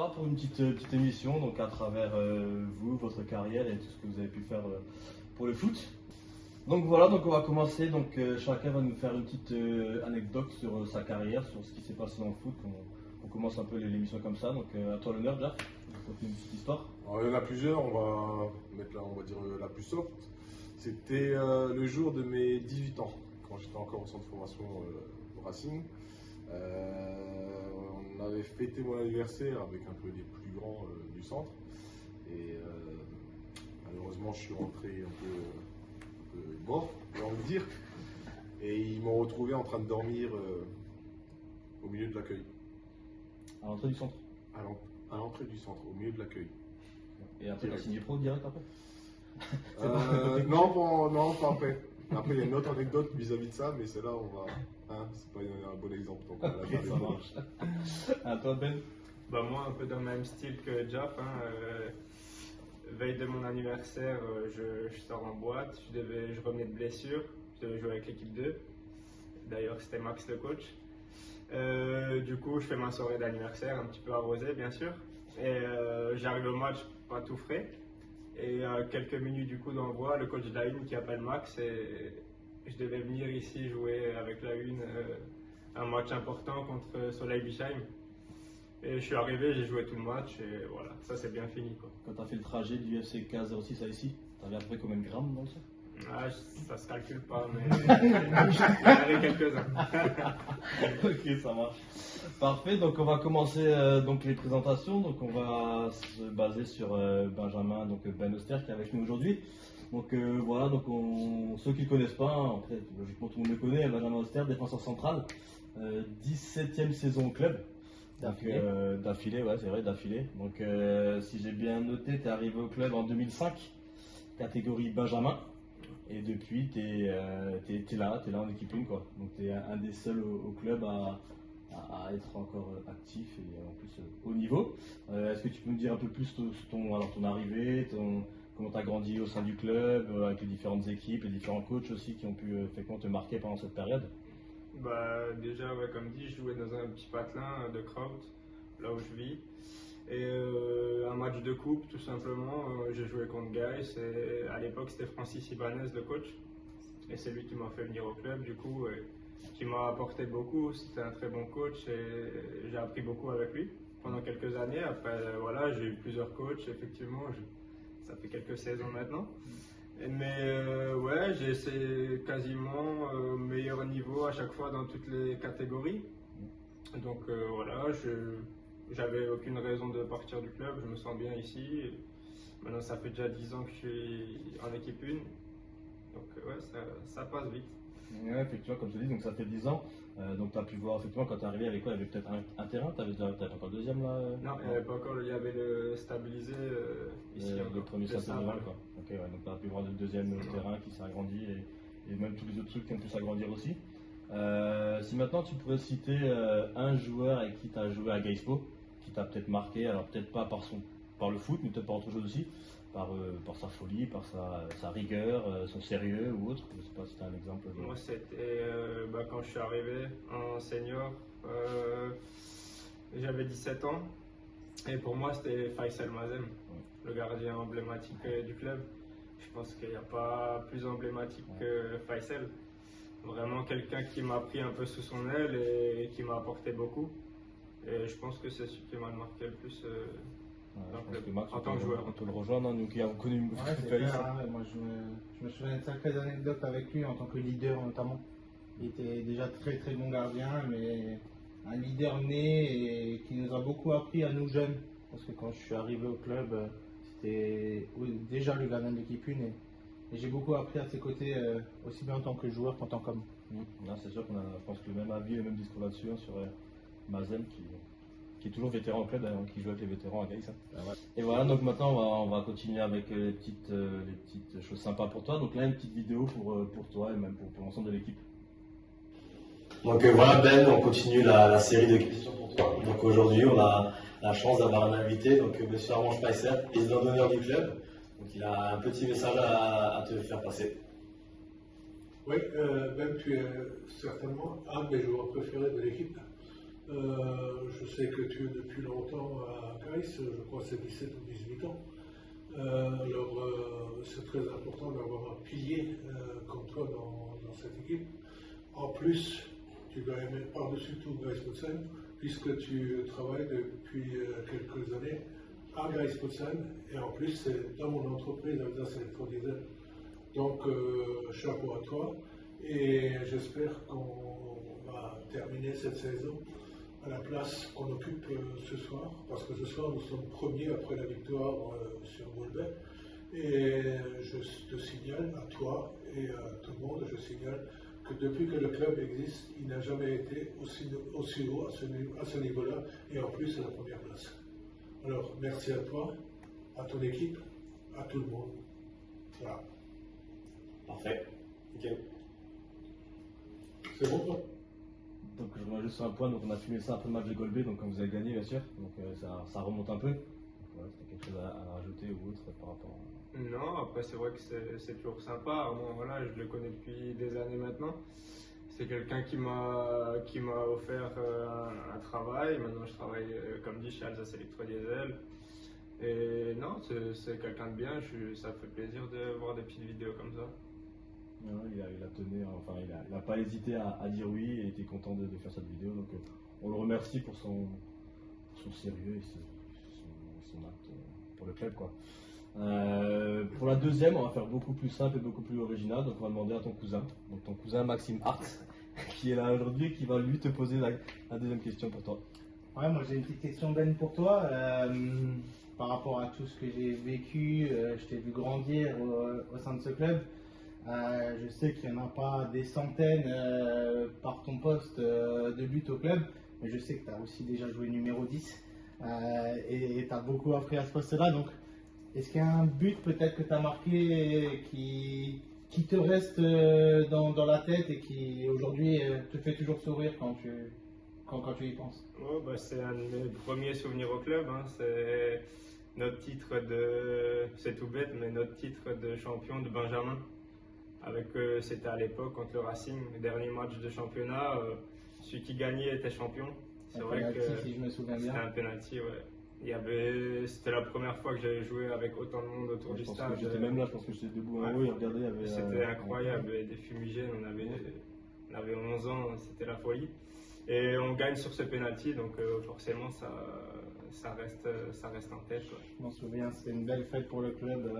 sera pour une petite émission, donc à travers vous, votre carrière et tout ce que vous avez pu faire pour le foot. Donc voilà, donc on va commencer. Donc chacun va nous faire une petite anecdote sur sa carrière, sur ce qui s'est passé dans le foot. On commence un peu l'émission comme ça. Donc à toi l'honneur, Jaff. Raconte-nous une petite histoire. Alors, il y en a plusieurs, on va mettre là, on va dire la plus soft. C'était le jour de mes 18 ans, quand j'étais encore au centre de formation au Racing. On avait fêté mon anniversaire avec un peu les plus grands du centre. Et malheureusement, je suis rentré un peu mort, j'ai envie de dire. Et ils m'ont retrouvé en train de dormir au milieu de l'accueil. À l'entrée du centre. À l'entrée du centre, au milieu de l'accueil. Et après, tu as signé pro direct après? Non, pas après. Après, il y a une autre anecdote vis-à-vis de ça, mais c'est là on va. Hein, c'est pas un bon exemple. Donc, Ok, ça marche. À toi, Ben? Bah moi, un peu dans le même style que Jaff. Veille de mon anniversaire, je sors en boîte. Je revenais de blessure. Je devais jouer avec l'équipe 2. D'ailleurs, c'était Max le coach. Du coup, je fais ma soirée d'anniversaire, un petit peu arrosée, bien sûr. Et j'arrive au match pas tout frais. Et quelques minutes du coup d'envoi, le coach de la Une qui appelle Max et je devais venir ici jouer avec la Une un match important contre Soleil Bischheim. Et je suis arrivé, j'ai joué tout le match et voilà, ça c'est bien fini quoi. Quand tu as fait le trajet du FC 1506 à ici, tu avais à peu près combien de grammes dans le sac? Ça se calcule pas, mais il y en avait quelques-uns. Ok, ça marche. Parfait, donc on va commencer donc les présentations. Donc on va se baser sur Benjamin, donc Ben Oster qui est avec nous aujourd'hui. Donc voilà, donc ceux qui ne le connaissent pas, après logiquement tout le monde le connaît, Benjamin Oster, défenseur central, 17e saison au club. D'affilée, ouais, c'est vrai, d'affilée. Donc si j'ai bien noté, tu es arrivé au club en 2005, catégorie Benjamin. Et depuis, tu es là en équipe 1, quoi. Donc tu es un des seuls au club à être encore actif et en plus haut niveau. Est-ce que tu peux nous dire un peu plus sur ton arrivée, comment tu as grandi au sein du club, avec les différentes équipes, les différents coachs aussi qui ont pu effectivement te marquer pendant cette période? Bah, déjà, ouais, comme dit, je jouais dans un petit patelin de Kraut, là où je vis. Et un match de coupe, tout simplement, j'ai joué contre Gaiss et à l'époque c'était Francis Ibanez le coach. Et c'est lui qui m'a fait venir au club, du coup, qui m'a apporté beaucoup. C'était un très bon coach et j'ai appris beaucoup avec lui pendant quelques années. Après, voilà, j'ai eu plusieurs coachs, effectivement, ça fait quelques saisons maintenant. Mais ouais, j'ai essayé quasiment meilleur niveau à chaque fois dans toutes les catégories. Donc voilà, j'avais aucune raison de partir du club, je me sens bien ici. Maintenant, ça fait déjà 10 ans que je suis en équipe 1. Donc ouais, ça passe vite. Ouais, effectivement, comme je te dis, donc ça fait 10 ans. Donc tu as pu voir, effectivement, quand tu es arrivé, avec quoi? Il y avait peut-être un terrain, tu avais peut-être encore le deuxième là? Non, il n'y avait pas encore, il y avait le stabilisé ici. Le premier ça, centre quoi. Ok, ouais, donc tu as pu voir le deuxième terrain qui s'est agrandi et même tous les autres trucs qui ont pu s'agrandir aussi. Si maintenant tu pourrais citer un joueur avec qui tu as joué à Gaispo, qui t'a peut-être marqué, alors peut-être pas par le foot, mais peut-être par autre chose aussi, par sa folie, par sa rigueur, son sérieux ou autre. Je ne sais pas si tu as un exemple. Moi, c'était quand je suis arrivé en senior, j'avais 17 ans. Et pour moi, c'était Faisal Mazem, le gardien emblématique du club. Je pense qu'il n'y a pas plus emblématique que Faisal. Vraiment quelqu'un qui m'a pris un peu sous son aile et qui m'a apporté beaucoup. Et je pense que c'est celui qui m'a marqué le plus Max, en tant que joueur. On peut le rejoindre, hein, nous qui avons connu c'est clair, hein. Moi, je me souviens de sacrées anecdotes avec lui en tant que leader notamment. Il était déjà très très bon gardien, mais un leader né et qui nous a beaucoup appris à nous jeunes. Parce que quand je suis arrivé au club, c'était déjà le gardien de l'équipe 1 et j'ai beaucoup appris à ses côtés, aussi bien en tant que joueur qu'en tant qu'homme. C'est sûr qu'on a, je pense, le même avis, le même discours là-dessus, hein, sur Mazem qui est toujours vétéran au club, hein, qui joue avec les vétérans à Gaiss. Hein. Et voilà, donc maintenant on va continuer avec les petites choses sympas pour toi. Donc là, une petite vidéo pour toi et même pour l'ensemble de l'équipe. Donc voilà Ben, on continue la série de questions pour toi. Donc aujourd'hui, on a la chance d'avoir un invité, donc Monsieur Armand Schmeisser, président d'honneur du club. Donc il a un petit message à te faire passer. Oui, Ben, tu es certainement un des joueurs préférés de l'équipe. Je sais que tu es depuis longtemps à Greiz, je crois que c'est 17 ou 18 ans. C'est très important d'avoir un pilier comme toi dans cette équipe. En plus, tu dois aimer par-dessus tout Greiz Potsdam, puisque tu travailles depuis quelques années à Greiz Potsdam, et en plus, c'est dans mon entreprise Alsace Elektrodiesel. Donc, chapeau à toi, et j'espère qu'on va terminer cette saison à la place qu'on occupe ce soir, parce que ce soir nous sommes premiers après la victoire sur Wolbeck. Et je te signale à toi et à tout le monde, je signale que depuis que le club existe, il n'a jamais été aussi haut à ce niveau-là, et en plus à la première place. Alors merci à toi, à ton équipe, à tout le monde. Voilà. Parfait. Nickel. C'est bon toi? Donc je reviens juste sur un point, donc on a filmé ça après le match de Golbet, donc quand vous avez gagné bien sûr, donc ça remonte un peu. Donc, voilà, c'était quelque chose à rajouter ou autre par rapport à... Non, après c'est vrai que c'est toujours sympa. Moi, voilà, je le connais depuis des années maintenant. C'est quelqu'un qui m'a offert un travail. Maintenant, je travaille, comme dit, chez Alsace Elektrodiesel. Et non, c'est quelqu'un de bien. Ça me fait plaisir de voir des petites vidéos comme ça. Non, il a tenu, enfin il a pas hésité à dire oui et était content de faire cette vidéo. Donc on le remercie pour son sérieux et son acte pour le club, quoi. Pour la deuxième, on va faire beaucoup plus simple et beaucoup plus original. Donc on va demander à ton cousin, donc ton cousin Maxime Hart, qui est là aujourd'hui et qui va lui te poser la deuxième question pour toi. Ouais, moi j'ai une petite question Ben pour toi. Par rapport à tout ce que j'ai vécu, je t'ai vu grandir au sein de ce club. Je sais qu'il n'y en a pas des centaines par ton poste de but au club, mais je sais que tu as aussi déjà joué numéro 10 et tu as beaucoup appris à ce poste-là. Donc, est-ce qu'il y a un but peut-être que tu as marqué qui te reste dans la tête et qui aujourd'hui te fait toujours sourire quand tu y penses? Ouais, bah, c'est un de mes premiers souvenirs au club. Hein. C'est notre titre c'est tout bête, mais notre titre de champion de Benjamin. C'était à l'époque contre le Racing, le dernier match de championnat. Celui qui gagnait était champion. C'est vrai que si je me souviens c'était bien. un penalty, ouais. C'était la première fois que j'avais joué avec autant de monde autour du Je pense stade. que j'étais même là, je pense que j'étais debout en haut et regardez, il y avait... C'était incroyable, il y avait des fumigènes, on avait 11 ans, c'était la folie. Et on gagne sur ce penalty, donc forcément ça reste en tête. Ouais. Je m'en souviens, c'était une belle fête pour le club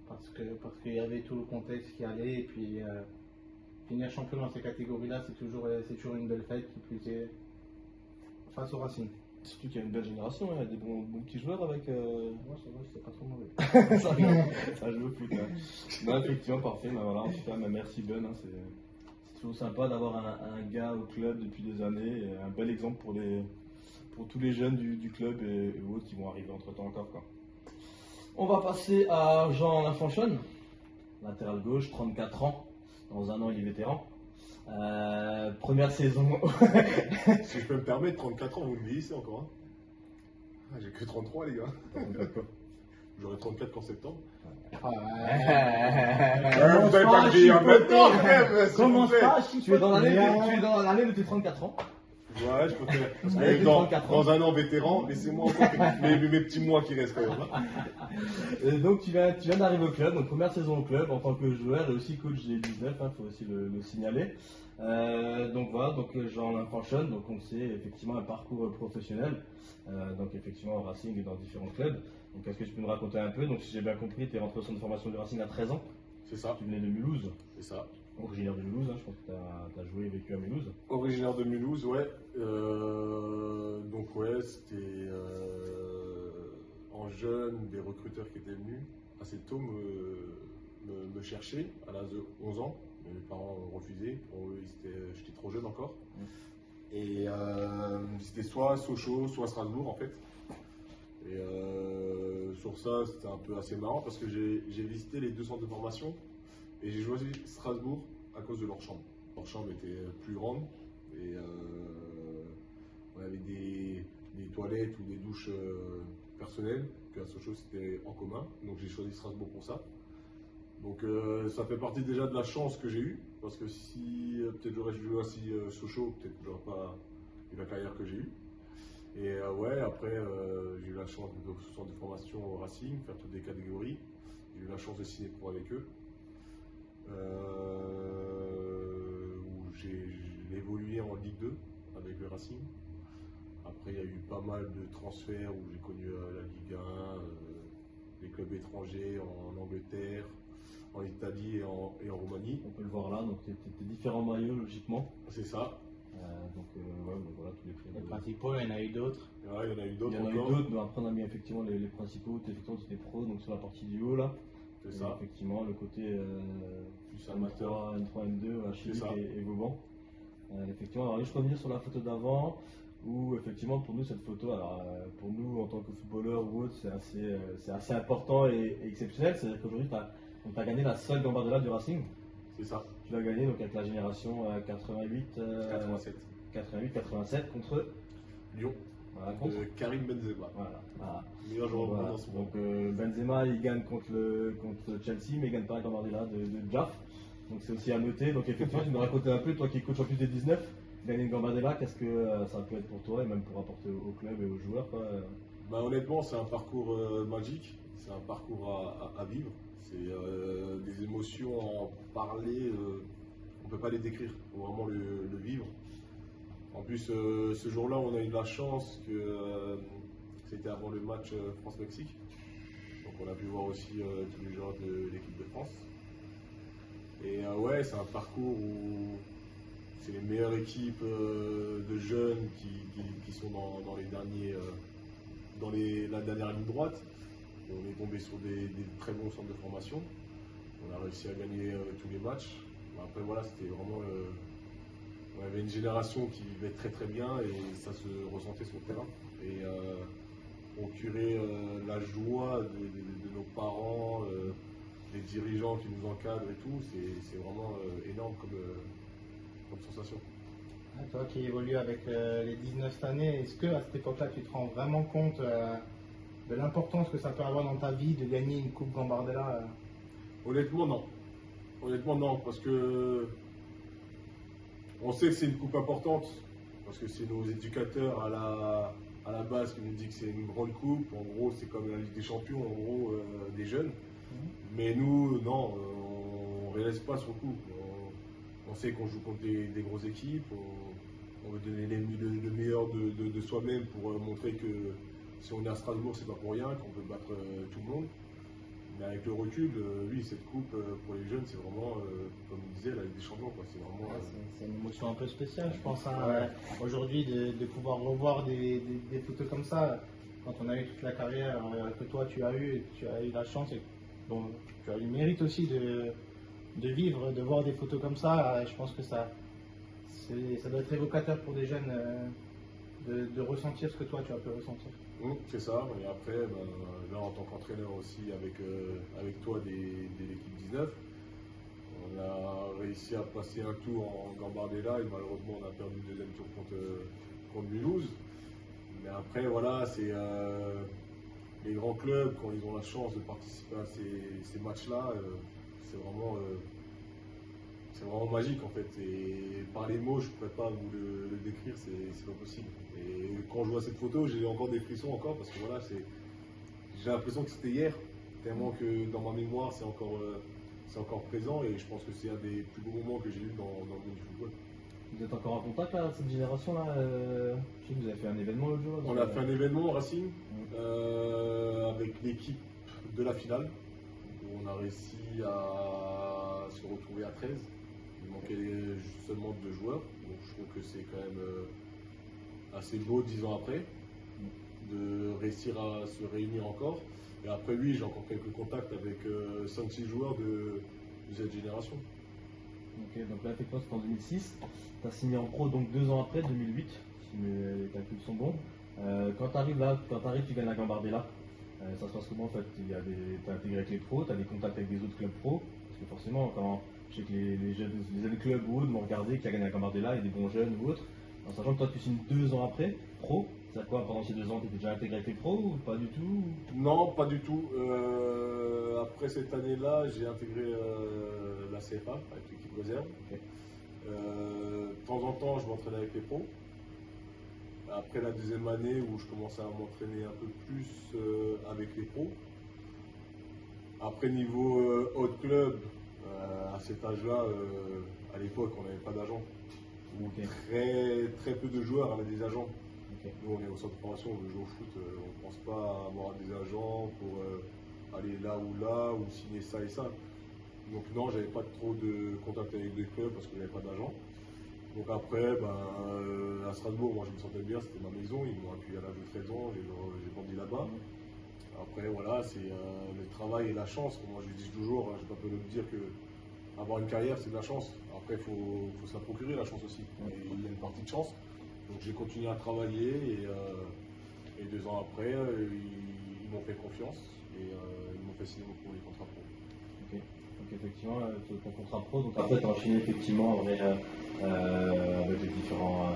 parce qu'il y avait tout le contexte qui allait et puis finir champion dans ces catégories-là, c'est toujours une belle fête qui plus est face au Racing. Surtout qu'il y a une belle génération, hein, il y a des bons petits joueurs avec... Moi, c'est vrai, c'était pas trop mauvais. ça joue au foot. Hein. Non, effectivement, parfait. Mais voilà, en tout cas, merci Ben. Hein, c'est toujours sympa d'avoir un gars au club depuis des années. Et un bel exemple pour tous les jeunes du club et autres qui vont arriver entre temps encore, quoi. On va passer à Jean Lafonchonne, latéral gauche, 34 ans. Dans un an, il est vétéran. Première saison. Si je peux me permettre, 34 ans, vous me vieillissez encore. Hein. Ah, j'ai que 33, les gars. J'aurai 34 qu'en septembre. Ah, Vous n'avez pas me vieillir maintenant, quand même, s'il vous Commence plaît. pas, Tu es dans l'année de tes 34 ans. Ouais, je peux faire. Parce Avec que les dans 34 ans. un an vétéran, laissez-moi encore mes petits mois qui restent quand même. Hein. Et donc tu viens d'arriver au club, donc première saison au club en tant que joueur et aussi coach des 19, il faut aussi le signaler. Donc voilà, donc Jean Lafonchonne, donc on sait effectivement un parcours professionnel, donc effectivement au Racing et dans différents clubs. Donc est-ce que tu peux nous raconter un peu? Donc si j'ai bien compris, tu es rentré au centre de formation du Racing à 13 ans, C'est ça, tu venais de Mulhouse, c'est ça. originaire de Mulhouse, hein, je pense que tu as joué et vécu à Mulhouse. Originaire de Mulhouse, ouais. Donc ouais, c'était en jeune des recruteurs qui étaient venus assez tôt me chercher à l'âge de 11 ans. Mes parents ont refusé, pour eux j'étais trop jeune encore. Et c'était soit Sochaux, soit Strasbourg en fait. Et sur ça, c'était un peu assez marrant parce que j'ai visité les deux centres de formation et j'ai choisi Strasbourg à cause de leur chambre. Leur chambre était plus grande et on avait des toilettes ou des douches personnelles, qu'à Sochaux c'était en commun. Donc j'ai choisi Strasbourg pour ça. Donc ça fait partie déjà de la chance que j'ai eue, parce que si peut-être j'aurais joué aussi Sochaux, peut-être que j'aurais pas la carrière que j'ai eue. Et ouais, après, j'ai eu la chance de sortir de formation au Racing, faire toutes les catégories. J'ai eu la chance de signer pro avec eux. Où j'ai évolué en Ligue 2 avec le Racing. Après, il y a eu pas mal de transferts où j'ai connu la Ligue 1, les clubs étrangers en Angleterre, en Italie et en Roumanie. On peut le voir là, donc tu différents maillots logiquement. C'est ça. Ouais, donc voilà tous les clubs. Les principaux, il y en a eu d'autres. Ouais, il y en a eu Il d'autres y en a eu encore. d'autres, mais après on a mis effectivement les principaux, effectivement c'était pro, donc sur la partie du haut là. C'est Et ça. effectivement le côté Plus amateur, N3, N2, à Chilique ça. et Vauban. Effectivement, alors je peux revenir sur la photo d'avant, où effectivement pour nous cette photo, alors pour nous en tant que footballeur ou autre, c'est assez important et exceptionnel. C'est-à-dire qu'aujourd'hui tu as gagné la seule Gambardella du Racing. C'est ça. Tu l'as gagné donc avec la génération 87. 88-87 contre Lyon. voilà, contre. De Karim Benzema. Voilà. Meilleur joueur Voilà. du monde en ce moment. Donc Benzema il gagne contre Chelsea, mais il gagne pas la Gambardella de Jaff. Donc c'est aussi à noter. Donc effectivement, tu nous racontais un peu, toi qui es coach en plus des 19, gagner une Gambardella, qu'est-ce que ça peut être pour toi et même pour apporter au club et aux joueurs quoi. Bah, honnêtement, c'est un parcours magique, c'est un parcours à vivre. C'est des émotions à en parler, on ne peut pas les décrire, il faut vraiment le vivre. En plus, ce jour-là, on a eu de la chance que c'était avant le match France-Mexique. Donc on a pu voir aussi tous les joueurs de l'équipe de France. Et ouais, c'est un parcours où c'est les meilleures équipes de jeunes qui sont dans les derniers, la dernière ligne droite. Et on est tombé sur des très bons centres de formation. On a réussi à gagner tous les matchs. Après voilà, c'était vraiment on avait une génération qui vivait très très bien et ça se ressentait sur le terrain. Et procurer la joie de nos parents, des dirigeants qui nous encadrent et tout, c'est vraiment énorme comme sensation. Toi qui évolues avec les 19 cette année, est-ce que à cette époque-là tu te rends vraiment compte de l'importance que ça peut avoir dans ta vie de gagner une Coupe Gambardella Honnêtement non. Honnêtement non, parce que on sait que c'est une coupe importante, parce que c'est nos éducateurs à la base qui nous disent que c'est une grande coupe. En gros, c'est comme la Ligue des Champions, en gros, des jeunes. Mais nous, non, on ne réalise pas sur le coup. On sait qu'on joue contre des grosses équipes, on veut donner le meilleur de soi-même pour montrer que si on est à Strasbourg, c'est pas pour rien, qu'on peut battre tout le monde. Mais avec le recul, oui, cette coupe pour les jeunes, c'est vraiment, comme on disait, la Ligue des Champions. Quoi. C'est vraiment. C'est une émotion un peu spéciale, je pense. Aujourd'hui, de pouvoir revoir des photos comme ça, quand on a eu toute la carrière que toi tu as eu la chance et bon, tu as eu le mérite aussi de vivre, de voir des photos comme ça, je pense que ça doit être évocateur pour des jeunes de ressentir ce que toi tu as pu ressentir. C'est ça, et après, là en tant qu'entraîneur aussi avec toi de l'équipe 19, on a réussi à passer un tour en Gambardella et malheureusement on a perdu le deuxième tour contre Mulhouse. Mais après voilà, c'est les grands clubs, quand ils ont la chance de participer à ces matchs-là, c'est vraiment magique en fait. Et par les mots, je ne pourrais pas vous le décrire, c'est pas possible. Et quand je vois cette photo, j'ai encore des frissons parce que voilà, j'ai l'impression que c'était hier, tellement que dans ma mémoire c'est encore présent et je pense que c'est un des plus beaux moments que j'ai eu dans le monde du football. Vous êtes encore en contact là, cette génération-là Je sais que vous avez fait un événement l'autre jour. On a fait un événement au Racing avec l'équipe de la finale où on a réussi à se retrouver à 13. Il manquait seulement 2 joueurs, donc je trouve que c'est quand même assez beau 10 ans après de réussir à se réunir encore. Et après oui, j'ai encore quelques contacts avec 5-6 joueurs de cette génération. Ok, donc là effectivement c'était en 2006, tu as signé en pro donc 2 ans après, 2008, si mes calculs sont bons. Quand tu arrives là, tu gagnes la Gambardella, ça se passe comment en fait? Tu as intégré avec les pros, tu as des contacts avec des autres clubs pros, parce que forcément quand je sais que les jeunes clubs ou autres m'ont regardé qui a gagné la Gambardella, il y a des bons jeunes ou autres, en sachant que toi tu signes 2 ans après, pro, c'est quoi pendant ces 2 ans tu étais déjà intégré avec les pros ou pas du tout? Non, pas du tout. Après cette année-là, j'ai intégré la CFA avec l'équipe réserve. Ok. De temps en temps, je m'entraînais avec les pros. après la deuxième année où je commençais à m'entraîner un peu plus avec les pros. Après niveau haut club, à cet âge-là, à l'époque on n'avait pas d'agent. Ok. Très peu de joueurs avaient des agents. Ok. Nous on est au centre de formation, on veut jouer au foot, on ne pense pas avoir des agents pour aller là ou signer ça et ça. Donc non, j'avais pas trop de contact avec des clubs parce que j'avais pas d'agent. Donc après, à Strasbourg, moi je me sentais bien, c'était ma maison, ils m'ont accueilli à l'âge de 13 ans, j'ai grandi là-bas. Après voilà, c'est le travail et la chance. Moi je dis toujours, j'ai pas peur de le dire que avoir une carrière c'est de la chance. Après il faut se la procurer la chance aussi. Et il y a une partie de chance. Donc j'ai continué à travailler et 2 ans après, ils m'ont fait confiance et ils m'ont fait signer mon premier contrat pro. Ok. Donc effectivement, ton contrat pro, donc après tu as enchaîné effectivement avec les différents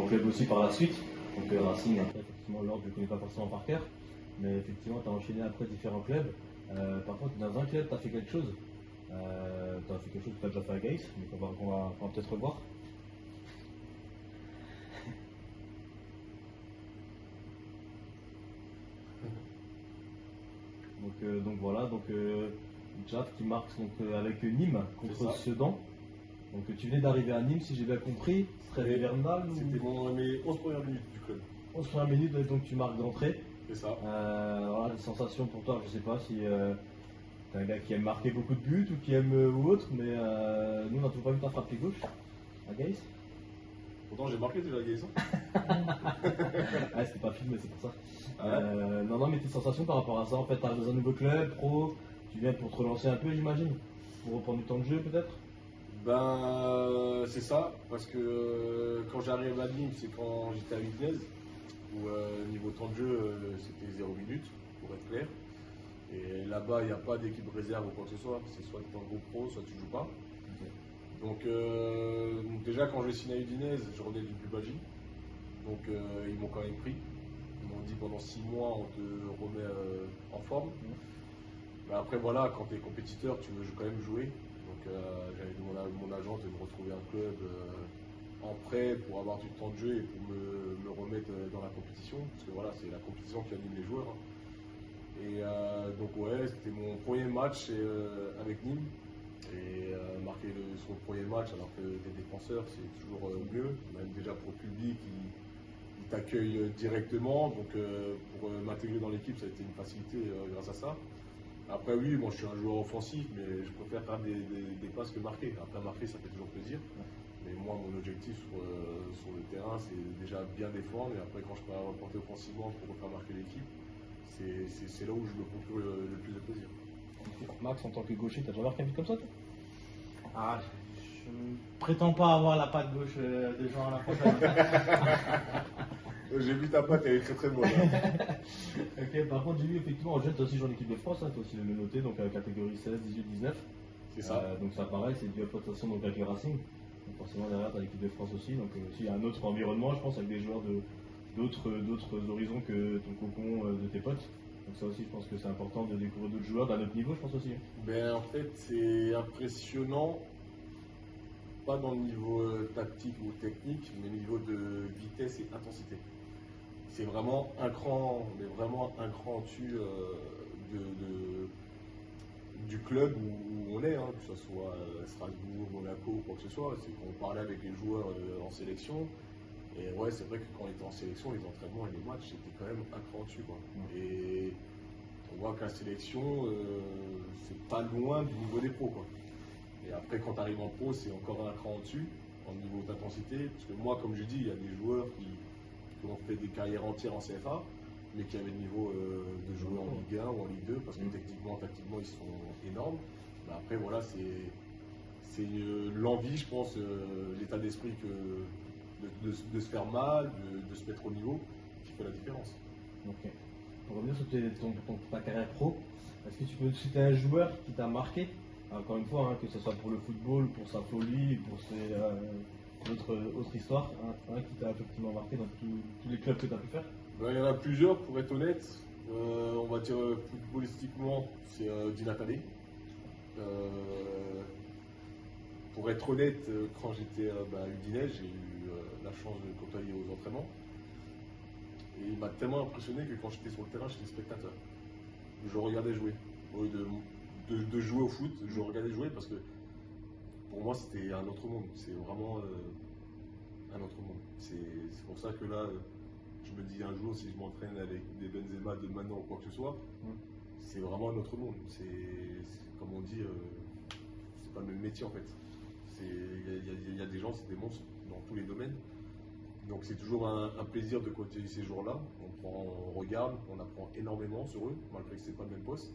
clubs aussi par la suite. Donc Racing, après effectivement l'ordre je ne connais pas forcément par cœur, mais effectivement tu as enchaîné après différents clubs. Par contre dans un club tu as fait quelque chose. Tu as fait quelque chose que tu as déjà fait à Geiss, mais qu'on va peut-être revoir. Donc voilà, Jaf qui marque avec Nîmes contre Sedan. Donc tu venais d'arriver à Nîmes, si j'ai bien compris, très hivernal. C'était mes 11 premières minutes du club. 11 premières minutes, donc tu marques d'entrée. C'est ça. Voilà, des sensations pour toi, je sais pas si t'es un gars qui aime marquer beaucoup de buts ou qui aime ou autre, mais nous on n'a toujours pas vu ta frappe pied gauche à Geiss. Pourtant j'ai marqué déjà Geiss. Ah, c'était pas filmé, c'est pour ça. Non, mais tes sensations par rapport à ça, en fait, tu arrives dans un nouveau club, pro, tu viens pour te relancer un peu, j'imagine, pour reprendre du temps de jeu peut-être. C'est ça, parce que quand j'arrive à Nîmes, c'est quand j'étais à Udinese, où niveau temps de jeu, c'était 0 minutes, pour être clair. Et là-bas, il n'y a pas d'équipe réserve ou quoi que ce soit, c'est soit tu es en groupe pro, soit tu joues pas. Donc déjà quand j'ai signé à Udinese, je revenais d'une pubalgie. Donc ils m'ont quand même pris. Ils m'ont dit pendant 6 mois on te remet en forme. Mais après voilà, quand tu es compétiteur, tu veux quand même jouer. Donc j'avais demandé à mon agent de me retrouver un club en prêt pour avoir du temps de jeu et pour me remettre dans la compétition. Parce que voilà, c'est la compétition qui anime les joueurs. Et donc ouais, c'était mon premier match avec Nîmes. Et marquer son premier match alors que t'es défenseur, c'est toujours mieux. Même déjà pour le public, il t'accueille directement. Donc pour m'intégrer dans l'équipe, ça a été une facilité grâce à ça. Après oui, moi je suis un joueur offensif, mais je préfère faire des passes que marquer. Après marquer, ça fait toujours plaisir. Mais moi, mon objectif sur le terrain, c'est déjà bien défendre. Et après, quand je peux apporter offensivement pour faire marquer l'équipe, c'est là où je me procure le plus de plaisir. Max, en tant que gaucher, t'as déjà marqué un but comme ça toi? Ah, je ne prétends pas avoir la patte gauche de Jean à la prochaine. J'ai vu ta patte, elle est très très bonne. Ok, par contre, j'ai vu effectivement en jeune, tu as aussi joué en équipe de France, tu as aussi le noté, donc catégorie 16, 18, 19. C'est ça. Donc ça pareil, c'est dû à l'exploitation donc avec le Racing. Donc forcément derrière, tu as l'équipe de France aussi. Donc aussi, il y a un autre environnement, je pense, avec des joueurs d'autres horizons que ton cocon de tes potes. Donc ça aussi, je pense que c'est important de découvrir d'autres joueurs d'un autre niveau, je pense aussi. Ben, en fait, c'est impressionnant, pas dans le niveau tactique ou technique, mais au niveau de vitesse et intensité. C'est vraiment un cran, on est vraiment un cran au-dessus du club où on est, hein, que ce soit Strasbourg, Monaco ou quoi que ce soit. C'est qu'on parlait avec les joueurs en sélection. Et ouais, c'est vrai que quand on était en sélection, les entraînements et les matchs, c'était quand même un cran dessus, quoi. Et on voit qu'à la sélection, c'est pas loin du niveau des pros, quoi. Et après, quand tu arrives en pro, c'est encore un cran au-dessus, en niveau d'intensité. Parce que moi, comme je dis, il y a des joueurs qui ont fait des carrières entières en CFA, mais qui avaient le niveau de jouer en Ligue 1 ou en Ligue 2, parce que techniquement, tactiquement, ils sont énormes. Mais après, voilà, c'est l'envie, je pense, l'état d'esprit de se faire mal, de se mettre au niveau, qui fait la différence. Ok. Pour revenir sur ta carrière pro, est-ce que tu peux citer un joueur qui t'a marqué? Encore une fois, hein, que ce soit pour le football, pour sa folie, pour ses autre histoire, hein, qui t'a effectivement marqué dans tous les clubs que tu as pu faire? Ben, il y en a plusieurs, pour être honnête. On va dire footballistiquement, c'est Dina Kadé. Pour être honnête, quand j'étais à Udinese, j'ai eu la chance de côtoyer aux entraînements. Et il m'a tellement impressionné que quand j'étais sur le terrain, j'étais spectateur. Je regardais jouer. Au lieu de jouer au foot, je regardais jouer parce que pour moi c'était un autre monde. C'est vraiment un autre monde. C'est pour ça que là, je me dis un jour si je m'entraîne avec des Benzema de maintenant ou quoi que ce soit, c'est vraiment un autre monde. Comme on dit, c'est pas le même métier en fait. Il y a des gens, c'est des monstres dans tous les domaines. Donc c'est toujours un plaisir de côté ces jours-là. On regarde, on apprend énormément sur eux, malgré que c'est pas le même poste.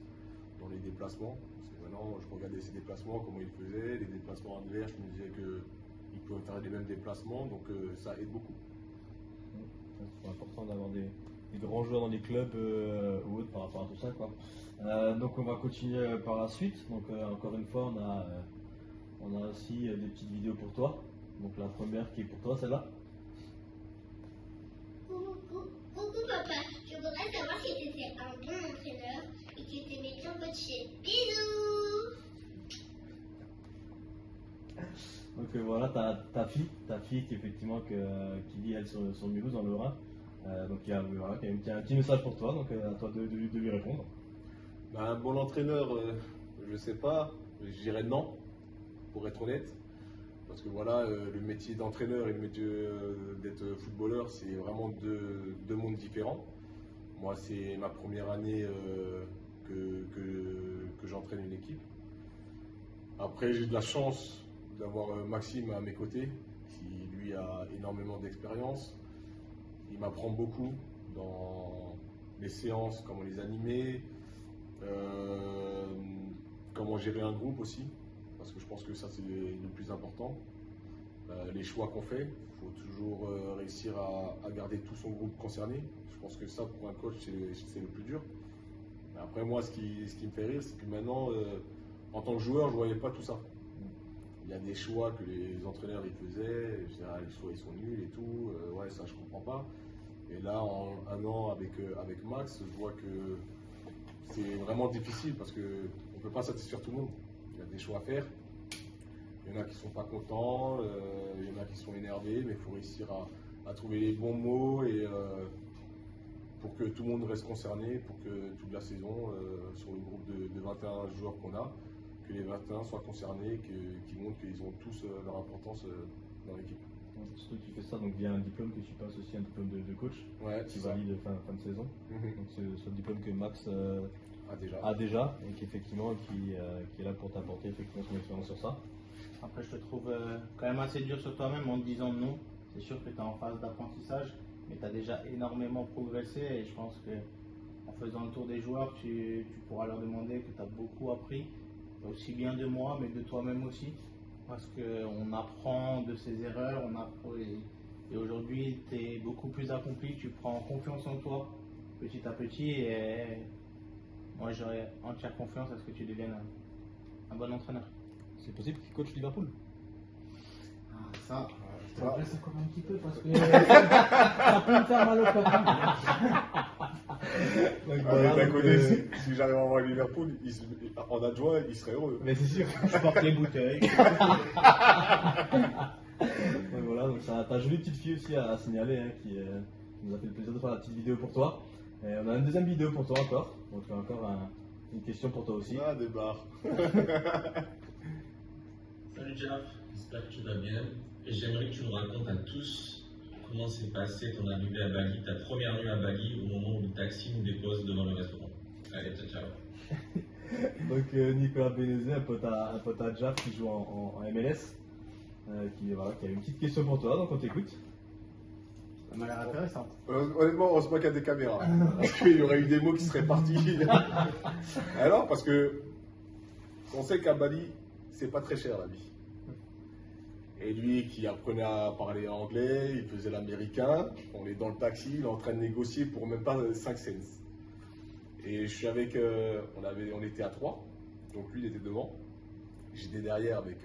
Dans les déplacements, parce que maintenant je regardais ces déplacements, comment ils faisaient, les déplacements adverses, je me disais qu'ils pouvaient faire les mêmes déplacements, donc ça aide beaucoup. C'est important d'avoir des grands joueurs dans les clubs ou autres par rapport à tout ça, quoi. Donc on va continuer par la suite. Donc encore une fois, on a aussi des petites vidéos pour toi. Donc la première qui est pour toi, celle-là. Coucou papa, je voudrais savoir si tu étais un bon entraîneur et que tu aimais bien coacher. Bisous. Donc voilà, ta fille qui effectivement qui vit elle sur Mulhouse dans le Rhin. Donc il y a un petit message pour toi, donc à toi de lui répondre. Ben, un bon entraîneur, je sais pas, je dirais non, pour être honnête. Parce que voilà, le métier d'entraîneur et le métier d'être footballeur, c'est vraiment deux mondes différents. Moi, c'est ma première année que j'entraîne une équipe. Après, j'ai de la chance d'avoir Maxime à mes côtés, qui lui a énormément d'expérience. Il m'apprend beaucoup dans les séances, comment les animer, comment gérer un groupe aussi. Parce que je pense que ça c'est le plus important. Les choix qu'on fait, il faut toujours réussir à garder tout son groupe concerné. Je pense que ça pour un coach c'est le plus dur. Mais après moi ce qui me fait rire c'est que maintenant en tant que joueur je ne voyais pas tout ça. Il y a des choix que les entraîneurs ils faisaient, je disais, les choix ils sont nuls et tout, ouais ça je comprends pas. Et là en un an avec Max je vois que c'est vraiment difficile parce qu'on ne peut pas satisfaire tout le monde. Il y a des choix à faire. Il y en a qui ne sont pas contents, il y en a qui sont énervés, mais il faut réussir à trouver les bons mots et pour que tout le monde reste concerné, pour que toute la saison, sur le groupe de 21 joueurs qu'on a, que les 21 soient concernés, qu'ils montrent qu'ils ont tous leur importance dans l'équipe. Surtout que tu fais ça donc via un diplôme que tu passes aussi un diplôme de coach, Ouais, qui c'est ça. valide fin de saison. Donc c'est le diplôme que Max Ah, déjà. et qui effectivement qui est là pour t'apporter effectivement son expérience sur ça. Après, je te trouve quand même assez dur sur toi-même en te disant non. C'est sûr que tu es en phase d'apprentissage, mais tu as déjà énormément progressé et je pense que en faisant le tour des joueurs, tu pourras leur demander que tu as beaucoup appris, aussi bien de moi, mais de toi-même aussi. Parce qu'on apprend de ses erreurs, et aujourd'hui, tu es beaucoup plus accompli, tu prends confiance en toi petit à petit et moi j'aurais entière confiance à ce que tu deviennes un bon entraîneur. C'est possible qu'il coach Liverpool. Ça Ça. reste encore un petit peu parce que ça peut me faire mal au cœur. D'un côté, si j'arrive à voir Liverpool, en adjoint, il serait heureux. Mais c'est sûr. Je porte les bouteilles. Donc voilà, donc ta jolie petite fille aussi à signaler qui nous a fait le plaisir de faire la petite vidéo pour toi. Et on a une deuxième vidéo pour toi encore. Donc encore une question pour toi aussi. Ah, des barres. Salut Jeff, j'espère que tu vas bien. Et j'aimerais que tu nous racontes à tous comment s'est passée ton arrivée à Bali, ta première nuit à Bali, au moment où le taxi nous dépose devant le restaurant. Allez, ciao, ciao. Donc Nicolas Bénézé, un pote à Jaf qui joue en MLS, qui a une petite question pour toi, donc on t'écoute. Ça m'a l'air intéressant. Honnêtement, on se moque à des caméras. Parce qu'il y aurait eu des mots qui seraient partis. Alors, parce que on sait qu'à Bali, c'est pas très cher la vie. Et lui qui apprenait à parler anglais, il faisait l'américain, on est dans le taxi, il est en train de négocier pour même pas 5 cents. Et je suis avec, on était à 3, donc lui il était devant, j'étais derrière avec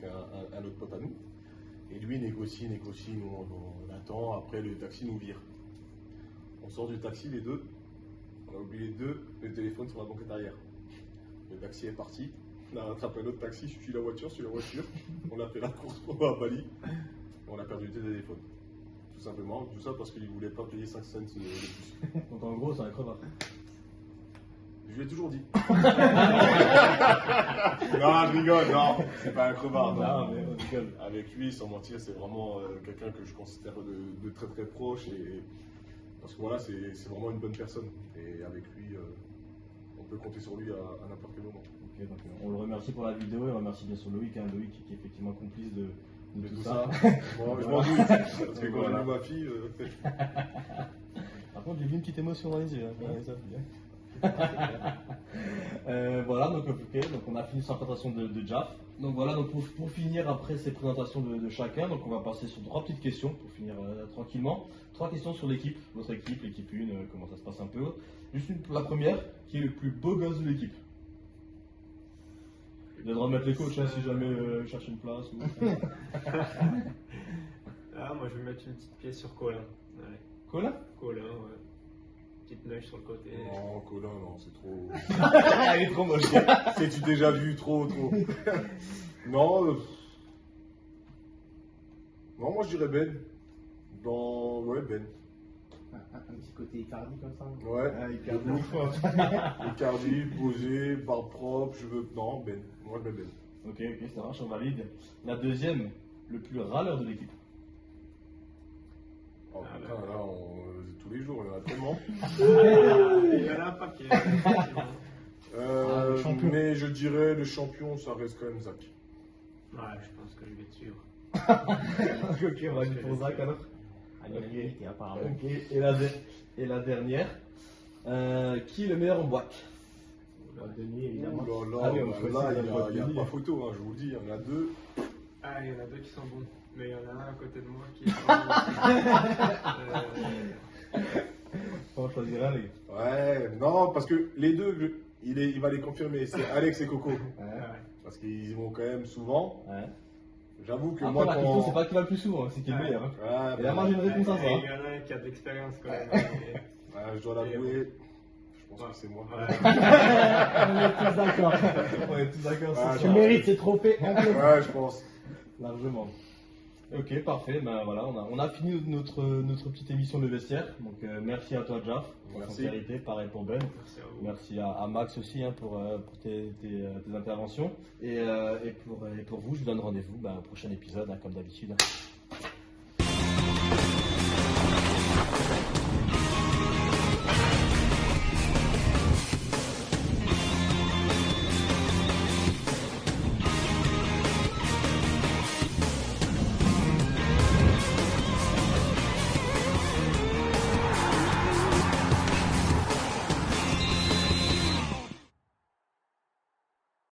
un autre pote à nous. Et lui négocie, nous on attend, après le taxi nous vire. On sort du taxi les deux, on a oublié les deux, le téléphone sur la banquette arrière. Le taxi est parti. On a rattrapé un autre taxi, je suis la voiture. On a fait la course pour à Bali. On a perdu le téléphone. tout simplement. Tout ça parce qu'il ne voulait pas payer 5 cents de plus. Donc en gros, c'est un crevard. Je lui ai toujours dit. Non, je rigole, non, c'est pas un crevard. Non, mais on rigole. Avec lui, sans mentir, c'est vraiment quelqu'un que je considère de très très proche. Parce que voilà, c'est vraiment une bonne personne. Et avec lui, on peut compter sur lui à n'importe quel moment. Ok, donc, on le remercie pour la vidéo et on remercie bien sûr Loïc, hein, Loïc qui est effectivement complice de tout ça. Bon, je m'en doute, parce que quand Voilà. j'ai vu ma fille, Par contre, j'ai vu une petite émotion dans les yeux. Hein. Ouais, ça, c'est bien. Voilà, donc, ok, donc on a fini sa présentation de Jaff. Donc voilà, donc pour finir après ces présentations de chacun, donc on va passer sur 3 petites questions pour finir tranquillement. 3 questions sur l'équipe, votre équipe, l'équipe 1, comment ça se passe un peu. Juste la première, qui est le plus beau gosse de l'équipe. Vous avez le droit de mettre les coachs hein, si jamais cherche une place. Ou... Ah, moi je vais mettre une petite pièce sur Colin. Allez. Colin. Colin, ouais. Petite neige sur le côté. non, Colin, non, c'est trop. Elle est trop moche. C'est-tu déjà vu trop. Non, non, moi je dirais Ben. Ouais, Ben. Un petit côté Icardi comme ça. Ouais, Icardi. de ouf. Icardi, posé, barbe propre, cheveux. Non, Ben. Moi je mets Ben. Ok, ça marche, on valide. La deuxième, le plus râleur de l'équipe. Oh putain, là, tous les jours, il y en a tellement. Il y en a un paquet. le champion. Mais je dirais le champion, ça reste quand même Zach. Ouais, je pense que je vais te suivre. Ok, on va aller pour Zach alors. Allez, apparemment. Ok, et la dernière, qui est le meilleur en boîte? Denis, évidemment. Ouh là Ah oui, là, on là, choisit là, la il n'y a, Denis. pas photo, hein, je vous le dis, il y en a 2. Ah, il y en a 2 qui sont bons. Mais il y en a un à côté de moi qui est pas bon. On choisira les gars. Ouais, non, parce que les deux, il va les confirmer, c'est Alex et Coco. Ouais. Parce qu'ils y vont quand même souvent. Ouais. J'avoue que Après, moi, la question, quand. c'est pas qui va le plus souvent, c'est qui est le meilleur. Hein. Ouais, Et là, moi, j'ai une réponse à ça. Il hein. y en a un qui a de l'expérience quand même. Je dois l'avouer, je pense que c'est moi. Ouais. On est tous d'accord. On est tous d'accord, Ah, c'est Tu ça. mérites ces trophées. Ouais, je pense. Largement. Ok, parfait. Ben voilà, on a fini notre petite émission de vestiaire. Donc merci à toi, Jaff, pour ta Merci. sincérité. Pareil pour Ben. Merci à vous. Merci à Max aussi hein, pour tes interventions. Et pour vous, je vous donne rendez-vous au prochain épisode, hein, comme d'habitude.